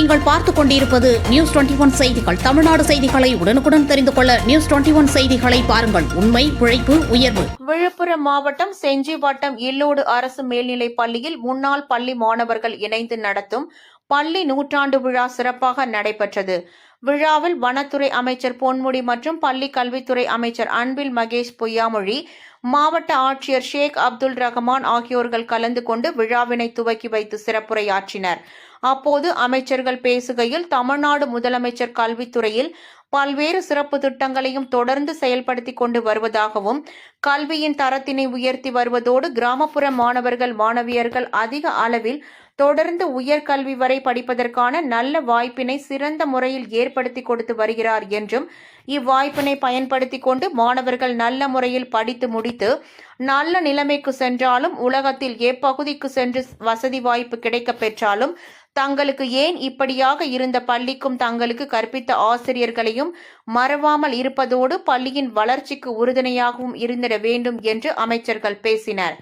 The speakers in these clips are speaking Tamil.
நீங்கள் பார்த்துக் கொண்டிருப்பது நியூஸ் 21 செய்திகள். தமிழ்நாடு செய்திகளை உடனுக்குடன் தெரிந்து கொள்ள நியூஸ் 21 செய்திகளை பாருங்கள். உண்மை, உழைப்பு, உயர்வு. விழுப்புரம் மாவட்டம் செஞ்சி வட்டம் இல்லோடு அரசு மேல்நிலைப் பள்ளியில் முன்னாள் பள்ளி மாணவர்கள் இணைந்து நடத்தும் பள்ளி நூற்றாண்டு விழா சிறப்பாக நடைபெற்றது. விழாவில் வனத்துறை அமைச்சர் பொன்முடி மற்றும் பள்ளி கல்வித்துறை அமைச்சர் அன்பில் மகேஷ் பொய்யாமொழி, மாவட்ட ஆட்சியர் ஷேக் அப்துல் ரஹ்மான் ஆகியோர்கள் கலந்து கொண்டு விழாவினை துவக்கி வைத்து சிறப்புரையாற்றினர். அப்போது அமைச்சர்கள் பேசுகையில், தமிழ்நாடு முதலமைச்சர் கல்வித்துறையில் பல்வேறு சிறப்பு திட்டங்களையும் தொடர்ந்து செயல்படுத்தி கொண்டு வருவதாகவும், கல்வியின் தரத்தினை உயர்த்தி வருவதோடு கிராமப்புற மாணவர்கள் மாணவியர்கள் அதிக அளவில் தொடர்ந்து உயர்கல்வி வரை படிப்பதற்கான நல்ல வாய்ப்பினை சிறந்த முறையில் ஏற்படுத்தி கொடுத்து வருகிறார் என்றும், இவ்வாய்ப்பினை பயன்படுத்தி கொண்டு மாணவர்கள் நல்ல முறையில் படித்து முடித்து நல்ல நிலைமைக்கு சென்றாலும், உலகத்தில் எப்பகுதிக்கு சென்று வசதி வாய்ப்பு கிடைக்க பெற்றாலும் தங்களுக்கு ஏன் இப்படியாக இருந்த பள்ளிக்கும் தங்களுக்கு கற்பித்த ஆசிரியர்களையும் மறவாமல் இருப்பதோடு பள்ளியின் வளர்ச்சிக்கு உறுதுணையாகவும் இருந்திட வேண்டும் என்று அமைச்சர்கள் பேசினர்.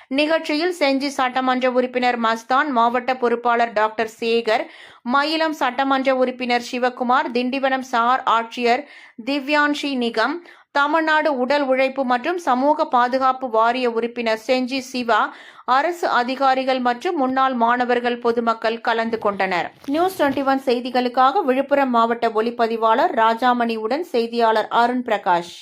நிகழ்ச்சியில் செஞ்சி சட்டமன்ற உறுப்பினர் மஸ்தான், மாவட்ட பொறுப்பாளர் டாக்டர் சேகர், மயிலம் சட்டமன்ற உறுப்பினர் சிவகுமார், திண்டிவனம் சார் ஆட்சியர் திவ்யான்ஷி நிகம், தமிழ்நாடு உடல் உழைப்பு மற்றும் சமூக பாதுகாப்பு வாரிய உறுப்பினர் செஞ்சி சிவா, அரசு அதிகாரிகள் மற்றும் முன்னாள் மாணவர்கள், பொதுமக்கள் கலந்து கொண்டனர். நியூஸ் 21 செய்திகளுக்காக விழுப்புரம் மாவட்ட ஒளிப்பதிவாளர் ராஜாமணியுடன் செய்தியாளர் அருண் பிரகாஷ்.